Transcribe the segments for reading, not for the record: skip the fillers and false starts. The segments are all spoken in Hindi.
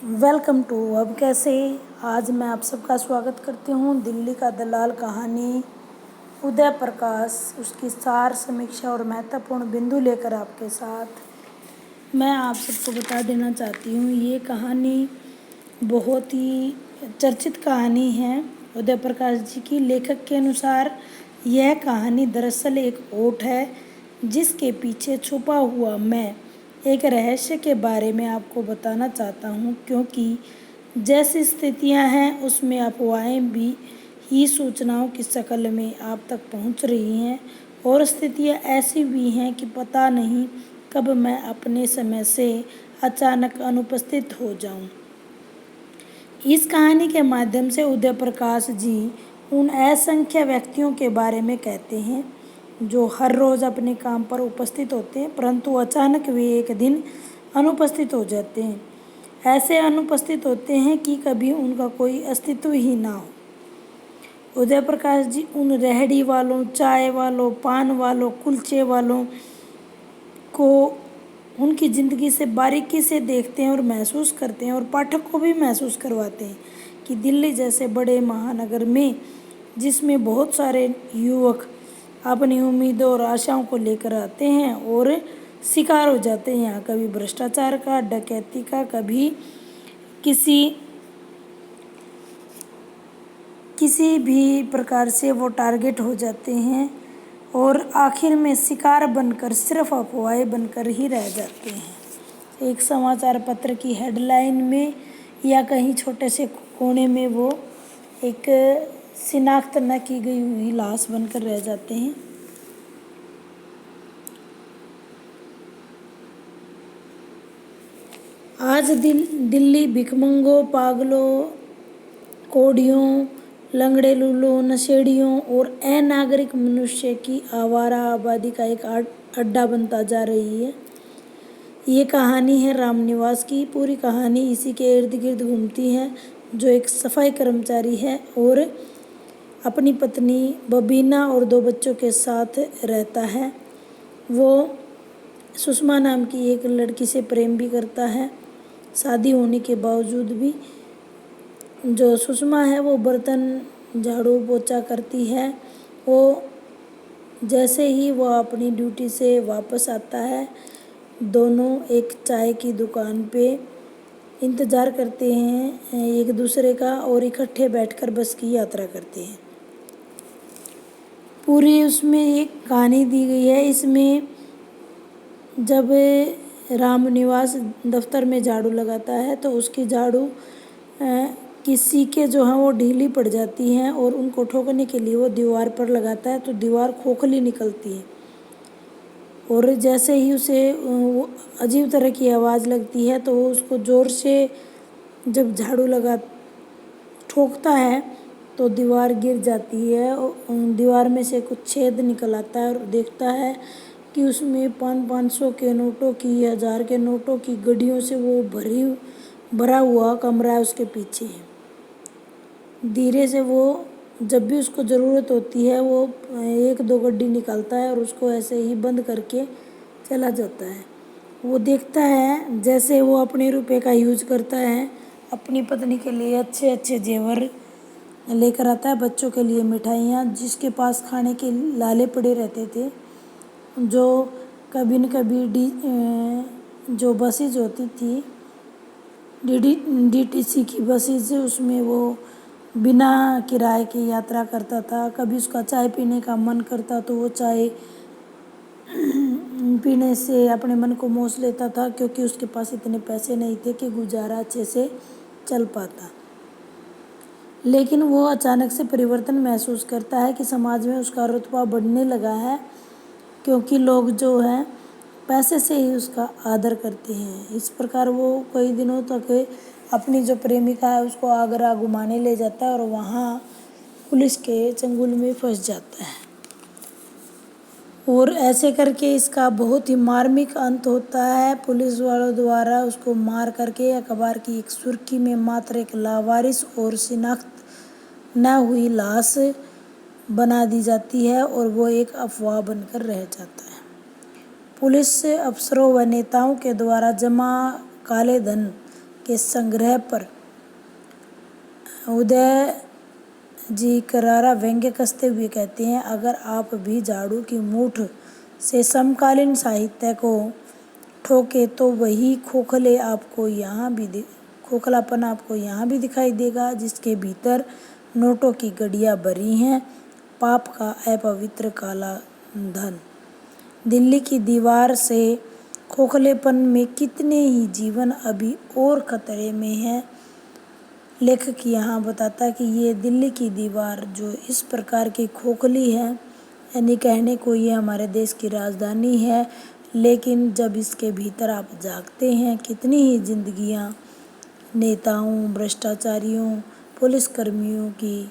वेलकम टू अब कैसे। आज मैं आप सबका स्वागत करती हूँ दिल्ली का दलाल कहानी उदय प्रकाश, उसकी सार समीक्षा और महत्वपूर्ण बिंदु लेकर आपके साथ मैं आप सबको बता देना चाहती हूँ। ये कहानी बहुत ही चर्चित कहानी है उदय प्रकाश जी की। लेखक के अनुसार यह कहानी दरअसल एक ओट है जिसके पीछे छुपा हुआ मैं एक रहस्य के बारे में आपको बताना चाहता हूँ, क्योंकि जैसी स्थितियाँ हैं उसमें अफवाहें भी ही सूचनाओं की शक्ल में आप तक पहुँच रही हैं और स्थितियाँ ऐसी भी हैं कि पता नहीं कब मैं अपने समय से अचानक अनुपस्थित हो जाऊँ। इस कहानी के माध्यम से उदय प्रकाश जी उन असंख्य व्यक्तियों के बारे में कहते हैं जो हर रोज़ अपने काम पर उपस्थित होते हैं, परंतु अचानक वे एक दिन अनुपस्थित हो जाते हैं। ऐसे अनुपस्थित होते हैं कि कभी उनका कोई अस्तित्व ही ना हो। उदय प्रकाश जी उन रेहड़ी वालों, चाय वालों, पान वालों, कुलचे वालों को उनकी ज़िंदगी से बारीकी से देखते हैं और महसूस करते हैं और पाठक को भी महसूस करवाते हैं कि दिल्ली जैसे बड़े महानगर में, जिसमें बहुत सारे युवक अपनी उम्मीदों और आशाओं को लेकर आते हैं और शिकार हो जाते हैं, यहाँ कभी भ्रष्टाचार का, डकैती का, कभी किसी भी प्रकार से वो टारगेट हो जाते हैं और आखिर में शिकार बनकर सिर्फ अफवाहें बनकर ही रह जाते हैं। एक समाचार पत्र की हेडलाइन में या कहीं छोटे से कोने में वो एक शिनाख्त न की गई हुई लाश बनकर रह जाते हैं। आज दिल्ली भिखमंगों, पागलों, कोढ़ियों, लंगड़े लूलों, नशेड़ियों और अनागरिक मनुष्य की आवारा आबादी का एक अड्डा बनता जा रही है। ये कहानी है रामनिवास की। पूरी कहानी इसी के इर्द गिर्द घूमती है, जो एक सफाई कर्मचारी है और अपनी पत्नी बबीना और 2 बच्चों के साथ रहता है। वो सुषमा नाम की एक लड़की से प्रेम भी करता है। शादी होने के बावजूद भी जो सुषमा है वो बर्तन झाड़ू पोछा करती है। वो जैसे ही वो अपनी ड्यूटी से वापस आता है, दोनों एक चाय की दुकान पे इंतज़ार करते हैं एक दूसरे का और इकट्ठे बैठकर बस की यात्रा करते हैं। पूरी उसमें एक कहानी दी गई है। इसमें जब रामनिवास दफ्तर में झाड़ू लगाता है तो उसकी झाड़ू किसी के जो हैं वो ढीली पड़ जाती हैं और उनको ठोकने के लिए वो दीवार पर लगाता है तो दीवार खोखली निकलती है और जैसे ही उसे वो अजीब तरह की आवाज़ लगती है तो वो उसको ज़ोर से जब झाड़ू लगा ठोकता है तो दीवार गिर जाती है और दीवार में से कुछ छेद निकल आता है और देखता है कि उसमें 500 के नोटों की, 1000 के नोटों की गड्डियों से वो भरा हुआ कमरा उसके पीछे है। धीरे से वो जब भी उसको ज़रूरत होती है वो 1-2 गड्डी निकालता है और उसको ऐसे ही बंद करके चला जाता है। वो देखता है जैसे वो अपने रुपए का यूज करता है, अपनी पत्नी के लिए अच्छे अच्छे जेवर लेकर आता है, बच्चों के लिए मिठाइयाँ, जिसके पास खाने के लाले पड़े रहते थे, जो कभी न कभी जो बसेज होती थी डीटीसी की बसेज, उसमें वो बिना किराए की यात्रा करता था। कभी उसका चाय पीने का मन करता तो वो चाय पीने से अपने मन को मोह लेता था, क्योंकि उसके पास इतने पैसे नहीं थे कि गुजारा अच्छे से चल पाता। लेकिन वो अचानक से परिवर्तन महसूस करता है कि समाज में उसका रुतबा बढ़ने लगा है, क्योंकि लोग जो हैं पैसे से ही उसका आदर करते हैं। इस प्रकार वो कई दिनों तक अपनी जो प्रेमिका है उसको आगरा घुमाने ले जाता है और वहाँ पुलिस के चंगुल में फंस जाता है और ऐसे करके इसका बहुत ही मार्मिक अंत होता है। पुलिस वालों द्वारा उसको मार करके अखबार की एक सुर्खी में मात्र एक लावारिस और शिनाख्त न हुई लाश बना दी जाती है और वो एक अफवाह बनकर रह जाता है। पुलिस अफसरों व नेताओं के द्वारा जमा काले धन के संग्रह पर उदय जी करारा व्यंग्य कसते हुए कहते हैं, अगर आप भी झाड़ू की मूठ से समकालीन साहित्य को ठोके तो वही खोखलापन आपको यहाँ भी दिखाई देगा, जिसके भीतर नोटों की गड़ियाँ भरी हैं, पाप का अपवित्र काला धन। दिल्ली की दीवार से खोखलेपन में कितने ही जीवन अभी और खतरे में हैं। लेखक यहाँ बताता है कि ये दिल्ली की दीवार जो इस प्रकार की खोखली है, यानी कहने को ये हमारे देश की राजधानी है, लेकिन जब इसके भीतर आप झांकते हैं कितनी ही जिंदगियाँ नेताओं, भ्रष्टाचारियों, पुलिसकर्मियों की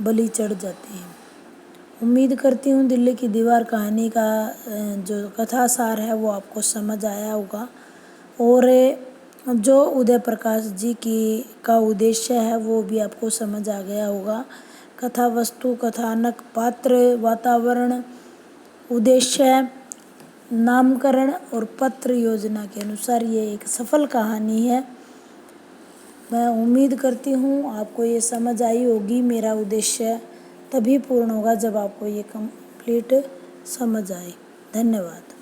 बलि चढ़ जाती हैं। उम्मीद करती हूँ दिल्ली की दीवार कहानी का जो कथा सार है वो आपको समझ आया होगा, और जो उदय प्रकाश जी का उद्देश्य है वो भी आपको समझ आ गया होगा। कथा वस्तु, कथानक, पात्र, वातावरण, उद्देश्य, नामकरण और पत्र योजना के अनुसार ये एक सफल कहानी है। मैं उम्मीद करती हूँ आपको ये समझ आई होगी। मेरा उद्देश्य तभी पूर्ण होगा जब आपको ये कंप्लीट समझ आए। धन्यवाद।